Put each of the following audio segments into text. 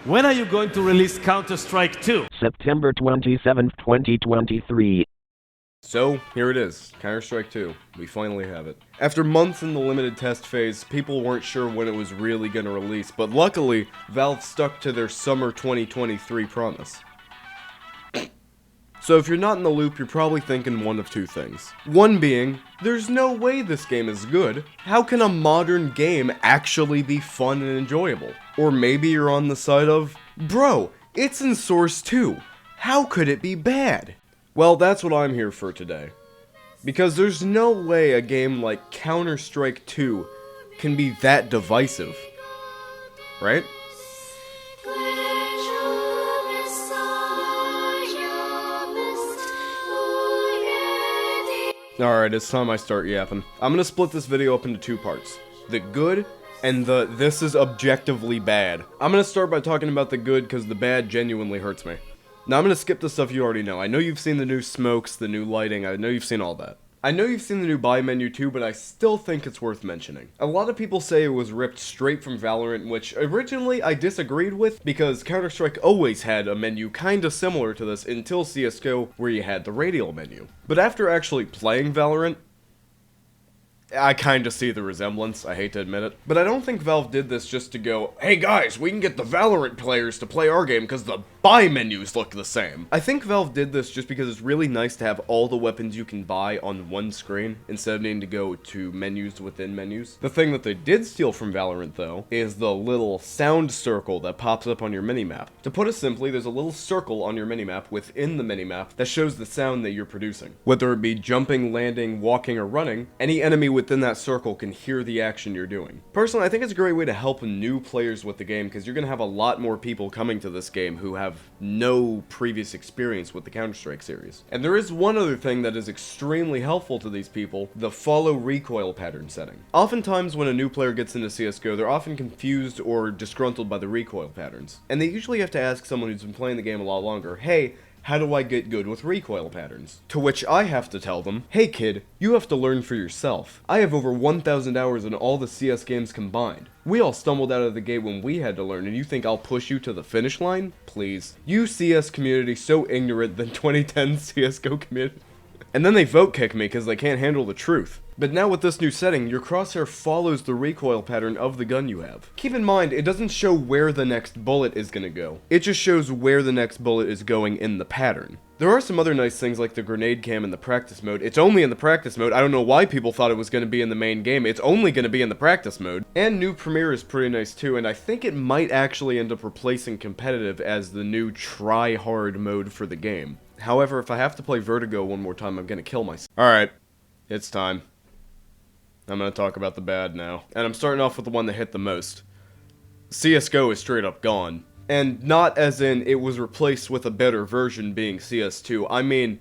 When are you going to release Counter-Strike 2? September 27, 2023. So, here it is, Counter-Strike 2. We finally have it. After months in the limited test phase, people weren't sure when it was really gonna release, but luckily, Valve stuck to their summer 2023 promise. So if you're not in the loop, you're probably thinking one of two things. One being, there's no way this game is good. How can a modern game actually be fun and enjoyable? Or maybe you're on the side of, bro, it's in Source 2. How could it be bad? Well, that's what I'm here for today. Because there's no way a game like Counter-Strike 2 can be that divisive. Right? Alright, it's time I start yapping. I'm gonna split this video up into two parts. The good, and the this is objectively bad. I'm gonna start by talking about the good, because the bad genuinely hurts me. Now I'm gonna skip the stuff you already know. I know you've seen the new smokes, the new lighting, I know you've seen all that. I know you've seen the new buy menu too, but I still think it's worth mentioning. A lot of people say it was ripped straight from Valorant, which originally I disagreed with, because Counter-Strike always had a menu kinda similar to this until CSGO, where you had the radial menu. But after actually playing Valorant, I kinda see the resemblance, I hate to admit it. But I don't think Valve did this just to go, hey guys, we can get the Valorant players to play our game because the buy menus look the same. I think Valve did this just because it's really nice to have all the weapons you can buy on one screen, instead of needing to go to menus within menus. The thing that they did steal from Valorant, though, is the little sound circle that pops up on your minimap. To put it simply, there's a little circle on your minimap within the minimap that shows the sound that you're producing. Whether it be jumping, landing, walking, or running, any enemy within that circle can hear the action you're doing. Personally, I think it's a great way to help new players with the game, because you're going to have a lot more people coming to this game who have no previous experience with the Counter-Strike series. And there is one other thing that is extremely helpful to these people, the follow recoil pattern setting. Oftentimes when a new player gets into CSGO, they're often confused or disgruntled by the recoil patterns. And they usually have to ask someone who's been playing the game a lot longer, hey, how do I get good with recoil patterns? To which I have to tell them, hey kid, you have to learn for yourself. I have over 1,000 hours in all the CS games combined. We all stumbled out of the gate when we had to learn, and you think I'll push you to the finish line? Please. You CS community so ignorant than 2010 CSGO community. And then they vote kick me because they can't handle the truth. But now with this new setting, your crosshair follows the recoil pattern of the gun you have. Keep in mind, it doesn't show where the next bullet is gonna go. It just shows where the next bullet is going in the pattern. There are some other nice things like the grenade cam in the practice mode. It's only in the practice mode. I don't know why people thought it was going to be in the main game. It's only going to be in the practice mode. And new Premiere is pretty nice too, and I think it might actually end up replacing competitive as the new try-hard mode for the game. However, if I have to play Vertigo one more time, I'm going to kill myself. Alright, it's time. I'm going to talk about the bad now. And I'm starting off with the one that hit the most. CSGO is straight up gone. And not as in it was replaced with a better version being CS2. I mean,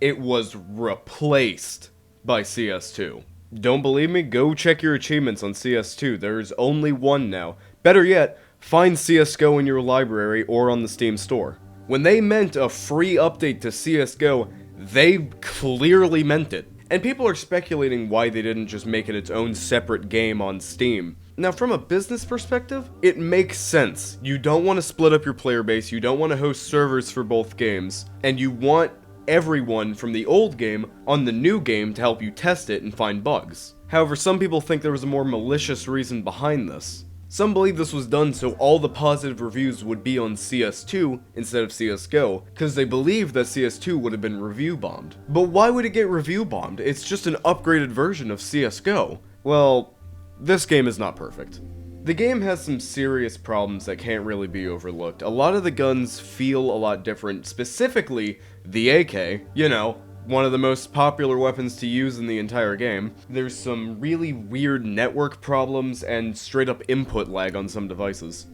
it was replaced by CS2. Don't believe me? Go check your achievements on CS2. There's only one now. Better yet, find CSGO in your library or on the Steam store. When they meant a free update to CSGO, they clearly meant it. And people are speculating why they didn't just make it its own separate game on Steam. Now, from a business perspective, it makes sense. You don't want to split up your player base, you don't want to host servers for both games, and you want everyone from the old game on the new game to help you test it and find bugs. However, some people think there was a more malicious reason behind this. Some believe this was done so all the positive reviews would be on CS2 instead of CSGO, because they believe that CS2 would have been review bombed. But why would it get review bombed? It's just an upgraded version of CSGO. Well, this game is not perfect. The game has some serious problems that can't really be overlooked. A lot of the guns feel a lot different, specifically the AK, you know, one of the most popular weapons to use in the entire game. There's some really weird network problems and straight up input lag on some devices.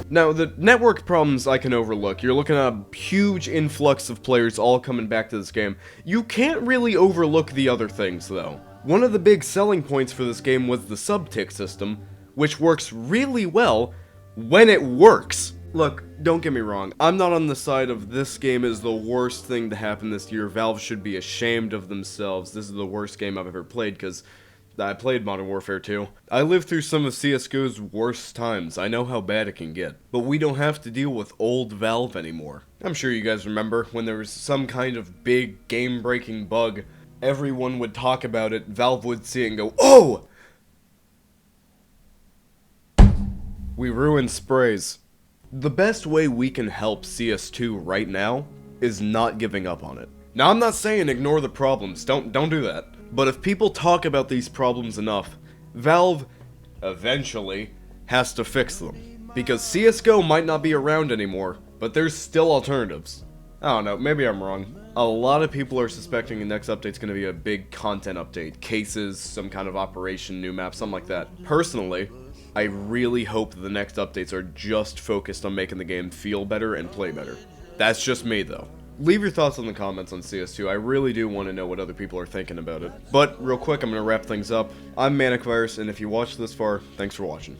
Now, the network problems I can overlook. You're looking at a huge influx of players all coming back to this game. You can't really overlook the other things, though. One of the big selling points for this game was the sub-tick system, which works really well when it works. Look, don't get me wrong, I'm not on the side of this game is the worst thing to happen this year, Valve should be ashamed of themselves, this is the worst game I've ever played, because I played Modern Warfare 2. I lived through some of CSGO's worst times, I know how bad it can get, but we don't have to deal with old Valve anymore. I'm sure you guys remember when there was some kind of big game-breaking bug, everyone would talk about it, Valve would see it and go, "Oh! We ruined sprays." The best way we can help CS2 right now is not giving up on it. Now, I'm not saying ignore the problems, don't do that. But if people talk about these problems enough, Valve eventually has to fix them. Because CSGO might not be around anymore, but there's still alternatives. I don't know, maybe I'm wrong. A lot of people are suspecting the next update's gonna be a big content update. Cases, some kind of operation, new map, something like that. Personally, I really hope the next updates are just focused on making the game feel better and play better. That's just me though. Leave your thoughts in the comments on CS2, I really do want to know what other people are thinking about it. But, real quick, I'm going to wrap things up. I'm Manic Virus, and if you watched this far, thanks for watching.